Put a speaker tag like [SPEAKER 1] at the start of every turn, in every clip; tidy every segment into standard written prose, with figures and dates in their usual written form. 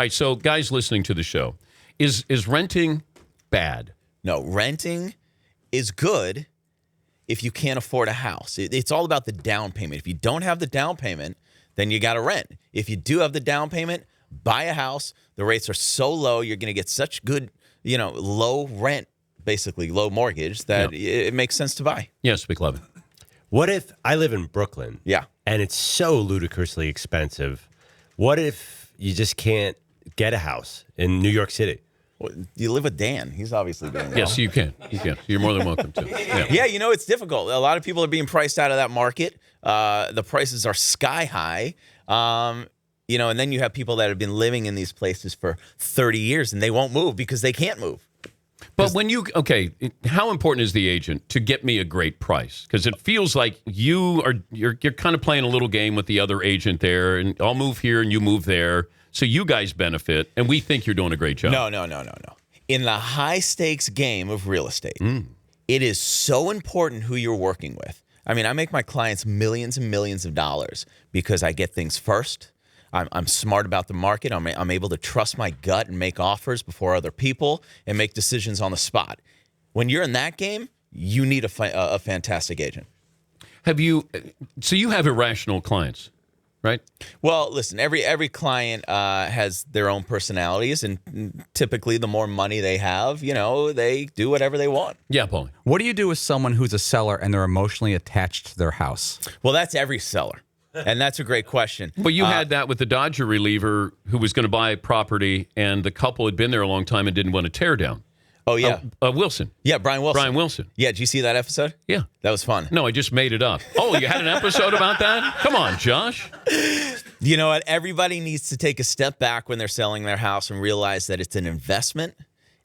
[SPEAKER 1] right, so guys listening to the show, is renting bad?
[SPEAKER 2] No, renting is good if you can't afford a house. It's all about the down payment. If you don't have the down payment, then you got to rent. If you do have the down payment, buy a house. The rates are so low, you're going to get such good, low rent, basically low mortgage, that it makes sense to buy.
[SPEAKER 1] Yes, McLevin.
[SPEAKER 3] What if I live in Brooklyn?
[SPEAKER 2] Yeah.
[SPEAKER 3] And it's so ludicrously expensive. What if you just can't get a house in New York City?
[SPEAKER 2] Well, you live with Dan. He's obviously doing well.
[SPEAKER 1] Yes, you can. You can. You're more than welcome to.
[SPEAKER 2] Yeah, it's difficult. A lot of people are being priced out of that market. The prices are sky high. And then you have people that have been living in these places for 30 years and they won't move because they can't move.
[SPEAKER 1] But how important is the agent to get me a great price? Because it feels like you're kind of playing a little game with the other agent there, and I'll move here and you move there, so you guys benefit, and we think you're doing a great job.
[SPEAKER 2] No. In the high stakes game of real estate, it is so important who you're working with. I mean, I make my clients millions and millions of dollars because I get things first. I'm smart about the market. I'm able to trust my gut and make offers before other people and make decisions on the spot. When you're in that game, you need a fantastic agent.
[SPEAKER 1] So you have irrational clients, right?
[SPEAKER 2] Well, listen, every client has their own personalities, and typically the more money they have, they do whatever they want.
[SPEAKER 1] Yeah, Paulie.
[SPEAKER 4] What do you do with someone who's a seller and they're emotionally attached to their house?
[SPEAKER 2] Well, that's every seller. And that's a great question.
[SPEAKER 1] Well, you had that with the Dodger reliever who was going to buy property, and the couple had been there a long time and didn't want to tear down.
[SPEAKER 2] Oh, yeah.
[SPEAKER 1] Wilson.
[SPEAKER 2] Yeah, Brian Wilson.
[SPEAKER 1] Brian Wilson.
[SPEAKER 2] Yeah, did you see that episode?
[SPEAKER 1] Yeah.
[SPEAKER 2] That was fun.
[SPEAKER 1] No, I just made it up. Oh, you had an episode about that? Come on, Josh.
[SPEAKER 2] You know what? Everybody needs to take a step back when they're selling their house and realize that it's an investment,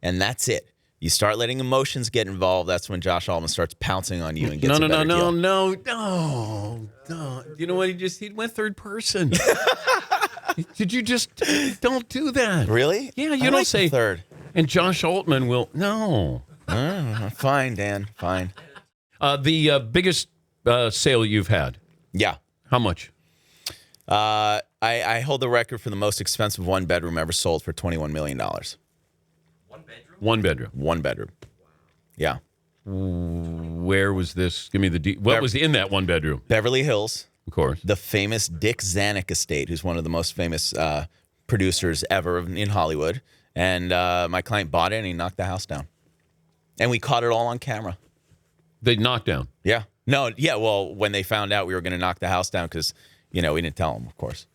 [SPEAKER 2] and that's it. You start letting emotions get involved, that's when Josh Altman starts pouncing on you and gets a better deal.
[SPEAKER 1] No. You know what? He went third person. Did you just don't do that?
[SPEAKER 2] Really?
[SPEAKER 1] Yeah, you don't say
[SPEAKER 2] third.
[SPEAKER 1] And Josh Altman will no.
[SPEAKER 2] Fine, Dan. Fine.
[SPEAKER 1] The biggest sale you've had.
[SPEAKER 2] Yeah.
[SPEAKER 1] How much?
[SPEAKER 2] I hold the record for the most expensive one bedroom ever sold for $21 million.
[SPEAKER 1] One bedroom.
[SPEAKER 2] One bedroom. Yeah.
[SPEAKER 1] Where was this? Give me what was in that one bedroom?
[SPEAKER 2] Beverly Hills.
[SPEAKER 1] Of course.
[SPEAKER 2] The famous Dick Zanuck estate, who's one of the most famous producers ever in Hollywood. And my client bought it and he knocked the house down. And we caught it all on camera.
[SPEAKER 1] They knocked down?
[SPEAKER 2] Yeah. No, yeah, well, when they found out we were going to knock the house down, because, we didn't tell them, of course.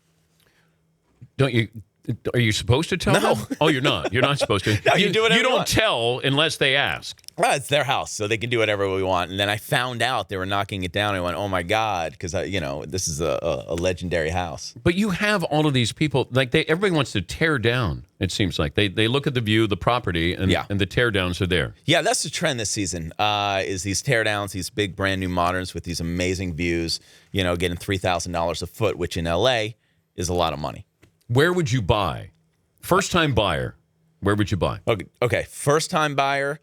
[SPEAKER 1] Are you supposed to tell them? Oh, you're not. You're not supposed to.
[SPEAKER 2] No, you do whatever you
[SPEAKER 1] don't
[SPEAKER 2] want.
[SPEAKER 1] tell unless they ask.
[SPEAKER 2] Well, it's their house, so they can do whatever we want. And then I found out they were knocking it down. And I went, oh, my God, because, this is a legendary house.
[SPEAKER 1] But you have all of these people, like everybody wants to tear down, it seems like. They look at the view, the property, and the tear downs are there.
[SPEAKER 2] Yeah, that's the trend this season, is these tear downs, these big brand new moderns with these amazing views, getting $3,000 a foot, which in L.A. is a lot of money.
[SPEAKER 1] Where would you buy? First-time buyer, where would you buy?
[SPEAKER 2] Okay. First-time buyer.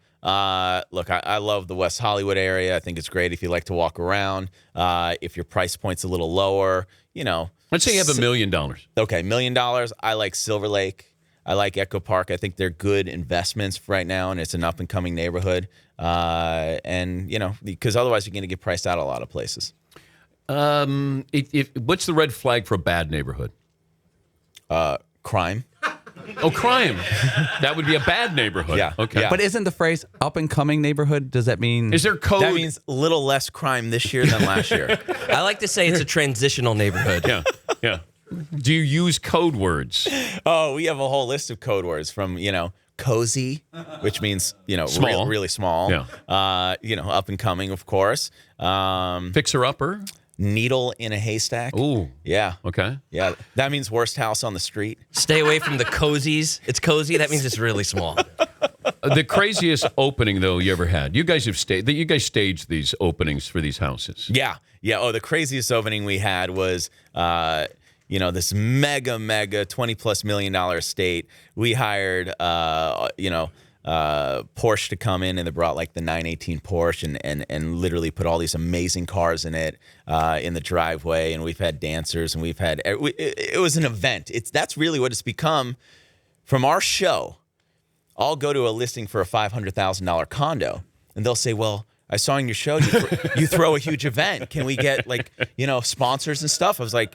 [SPEAKER 2] Look, I love the West Hollywood area. I think it's great if you like to walk around. If your price point's a little lower,
[SPEAKER 1] Let's say you have $1 million.
[SPEAKER 2] Okay, $1 million. I like Silver Lake. I like Echo Park. I think they're good investments right now, and it's an up-and-coming neighborhood. Because otherwise you're going to get priced out a lot of places.
[SPEAKER 1] What's the red flag for a bad neighborhood?
[SPEAKER 2] Crime.
[SPEAKER 1] Oh, crime. That would be a bad neighborhood.
[SPEAKER 2] Yeah.
[SPEAKER 1] Okay.
[SPEAKER 2] Yeah.
[SPEAKER 4] But isn't the phrase up and coming neighborhood, does that mean?
[SPEAKER 1] Is there code?
[SPEAKER 2] That means a little less crime this year than last year.
[SPEAKER 5] I like to say it's a transitional neighborhood.
[SPEAKER 1] Yeah. Do you use code words?
[SPEAKER 2] Oh, we have a whole list of code words from, cozy, which means,
[SPEAKER 1] small.
[SPEAKER 2] really small.
[SPEAKER 1] Yeah.
[SPEAKER 2] Up and coming, of course.
[SPEAKER 1] Fixer-upper?
[SPEAKER 2] Needle in a haystack.
[SPEAKER 1] Ooh.
[SPEAKER 2] Yeah.
[SPEAKER 1] Okay.
[SPEAKER 2] Yeah. That means worst house on the street.
[SPEAKER 5] Stay away from the cozies. It's cozy. That means it's really small.
[SPEAKER 1] The craziest opening, though, you ever had? You guys staged these openings for these houses.
[SPEAKER 2] Yeah. Yeah. Oh, the craziest opening we had was, this mega $20+ million estate. We hired, Porsche to come in, and they brought like the 918 Porsche and literally put all these amazing cars in it in the driveway. And we've had dancers, and we've had it was an event. That's really what it's become. from our show, I'll go to a listing for a $500,000 condo, and they'll say, well, I saw in your show you throw a huge event. Can we get sponsors and stuff? I was like,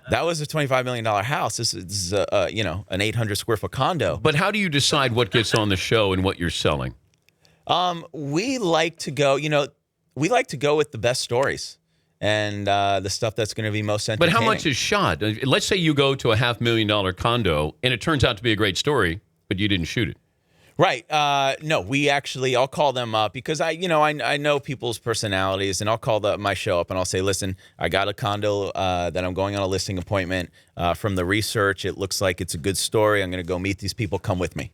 [SPEAKER 2] that was a $25 million house. This is an 800 square foot condo.
[SPEAKER 1] But how do you decide what gets on the show and what you're selling?
[SPEAKER 2] We like to go, with the best stories and the stuff that's going to be most entertaining.
[SPEAKER 1] But how much is shot? Let's say you go to a $500,000 condo and it turns out to be a great story, but you didn't shoot it.
[SPEAKER 2] Right. No, I'll call them up because I know people's personalities, and I'll call my show up and I'll say, listen, I got a condo that I'm going on a listing appointment. From the research, it looks like it's a good story. I'm going to go meet these people. Come with me.